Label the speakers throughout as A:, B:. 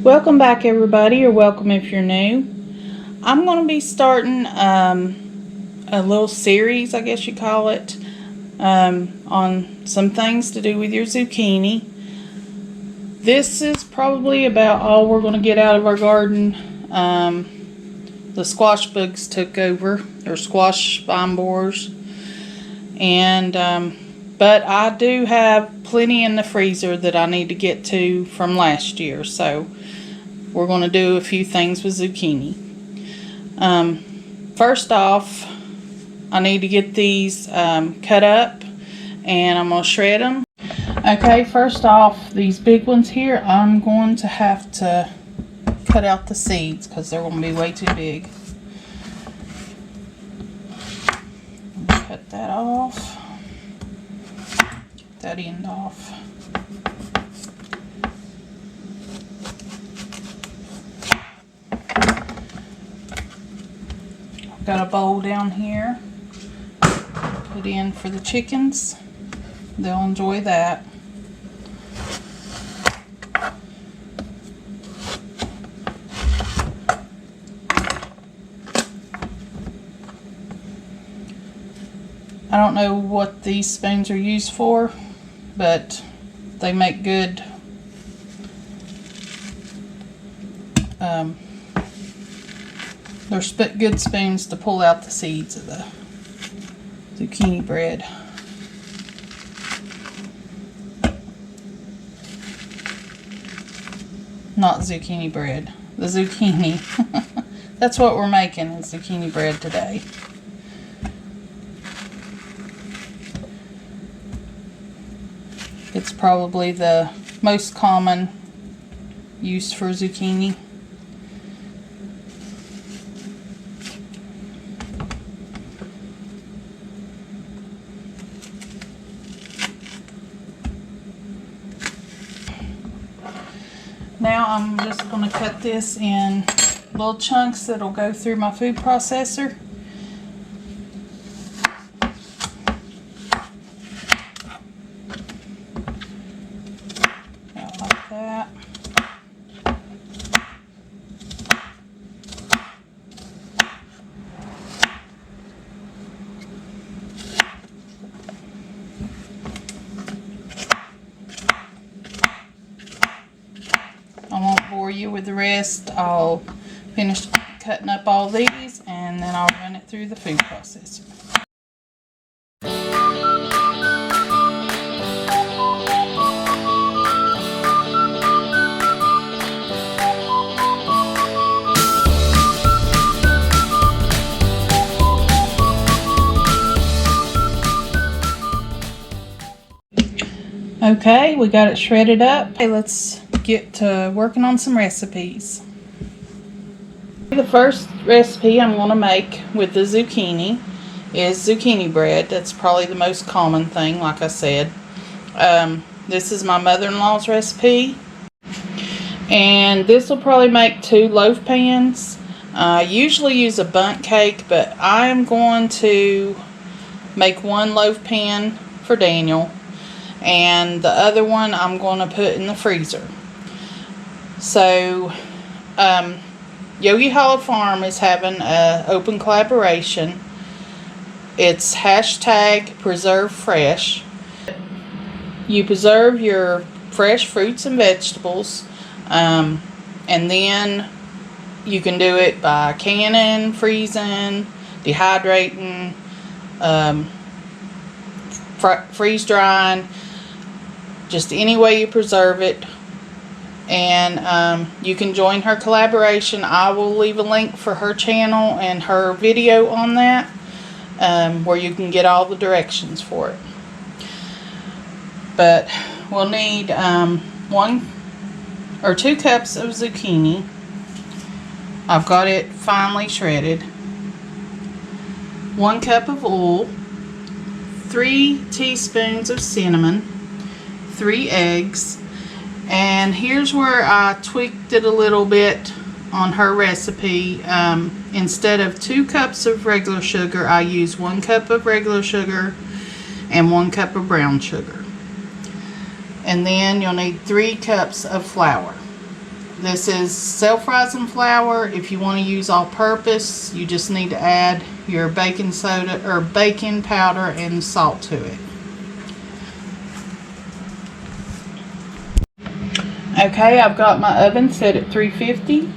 A: Welcome back, everybody, or welcome if you're new. I'm going to be starting a little series, I guess you call it, on some things to do with your zucchini. This is probably about all we're going to get out of our garden. The squash bugs took over, or squash vine borers, and but I do have plenty in the freezer that I need to get to from last year, so we're going to do a few things with zucchini. First off, I need to get these cut up, and I'm going to shred them. Okay, first off, these big ones here, I'm going to have to cut out the seeds because they're going to be way too big. Cut that off. Get that end off. I've got a bowl down here. Put in for the chickens. They'll enjoy that. I don't know what these spoons are used for, but they make good they're good spoons to pull out the seeds of the zucchini bread. Not zucchini bread, the zucchini. That's what we're making, is zucchini bread today. It's probably the most common use for zucchini. Now I'm just going to cut this in little chunks that'll go through my food processor. Like that. I won't bore you with the rest. I'll finish cutting up all these and then I'll run it through the food processor. Okay, we got it shredded up. Okay, let's get to working on some recipes. The first recipe I'm going to make with the zucchini is zucchini bread. That's probably the most common thing, like I said. This is my mother-in-law's recipe. And this will probably make 2 loaf pans. I usually use a bundt cake, but I'm going to make 1 loaf pan for Daniel. And the other one I'm going to put in the freezer. So, Yogi Hollow Farm is having an open collaboration. It's #PreserveFresh. You preserve your fresh fruits and vegetables, and then you can do it by canning, freezing, dehydrating, freeze drying. Just any way you preserve it. And you can join her collaboration. I will leave a link for her channel and her video on that, where you can get all the directions for it. But we'll need 1 or 2 cups of zucchini. I've got it finely shredded. 1 cup of oil, 3 teaspoons of cinnamon, 3 eggs, and here's where I tweaked it a little bit on her recipe. Instead of 2 cups of regular sugar, I use 1 cup of regular sugar and 1 cup of brown sugar. And then you'll need 3 cups of flour. This is self-rising flour. If you want to use all-purpose, you just need to add your baking soda or baking powder and salt to it. Okay, I've got my oven set at 350.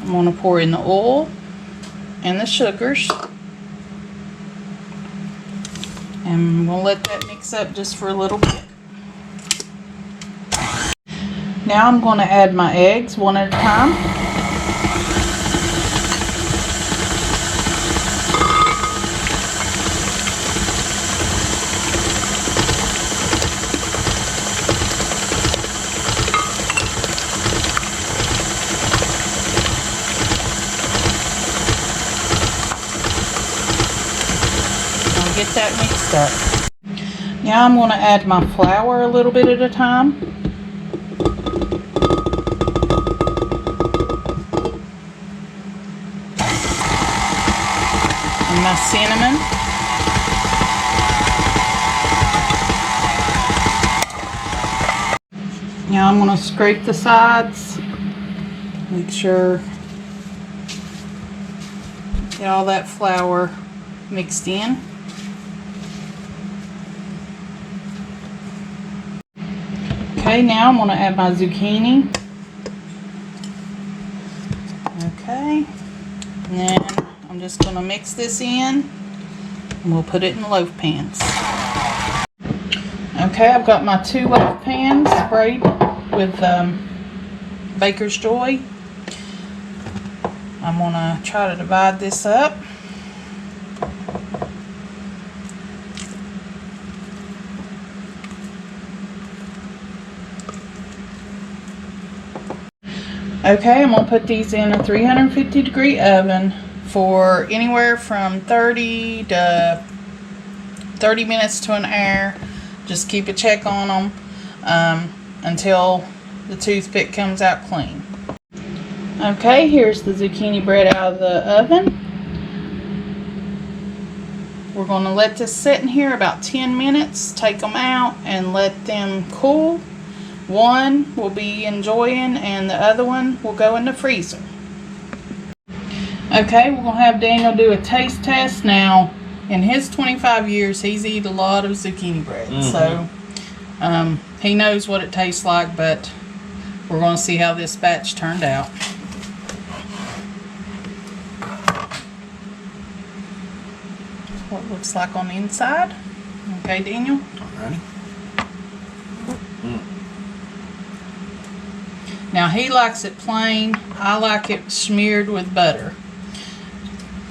A: I'm going to pour in the oil and the sugars. And I'm going to let that mix up just for a little bit. Now I'm going to add my eggs one at a time. I'll get that mixed up. Now I'm going to add my flour a little bit at a time. My cinnamon. Now I'm going to scrape the sides, make sure get all that flour mixed in. Okay, now I'm going to add my zucchini. Okay, and then I'm just going to mix this in and we'll put it in loaf pans. Okay, I've got my 2 loaf pans sprayed with Baker's Joy. I'm going to try to divide this up. Okay, I'm going to put these in a 350-degree oven for anywhere from 30 minutes to an hour. Just keep a check on them until the toothpick comes out clean. Okay, here's the zucchini bread out of the oven. We're going to let this sit in here about 10 minutes, take them out and let them cool. One will be enjoying and the other one will go in the freezer. Okay, we're going to have Daniel do a taste test now. In his 25 years, he's eaten a lot of zucchini bread. So he knows what it tastes like, but we're going to see how this batch turned out. What it looks like on the inside. Okay, Daniel?
B: Alrighty.
A: Now he likes it plain. I like it smeared with butter.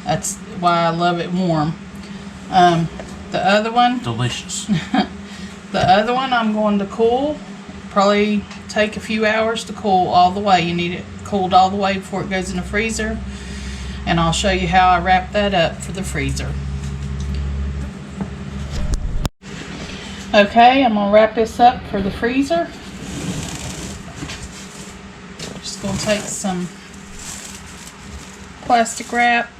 A: That's why I love it warm. The other one,
B: Delicious.
A: the other one I'm going to cool. Probably take a few hours to cool all the way. You need it cooled all the way before it goes in the freezer. And I'll show you how I wrap that up for the freezer. Okay, I'm going to wrap this up for the freezer. Just going to take some plastic wrap.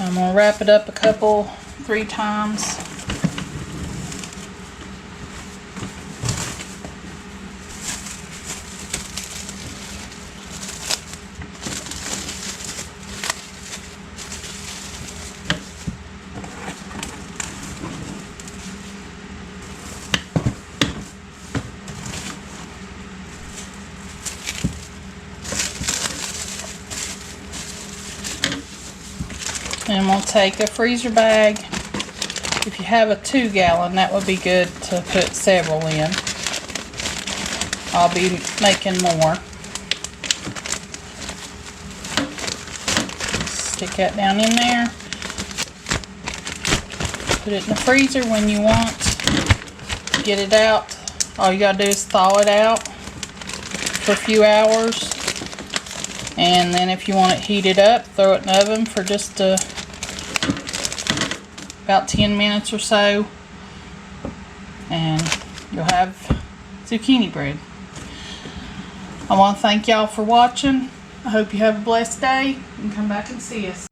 A: I'm going to wrap it up 3 times. And we'll take a freezer bag. If you have a 2-gallon, that would be good to put several in. I'll be making more. Stick that down in there. Put it in the freezer when you want. Get it out. All you gotta do is thaw it out for a few hours. And then if you want it heated up, throw it in the oven for just about 10 minutes or so. And you'll have zucchini bread. I want to thank y'all for watching. I hope you have a blessed day and come back and see us.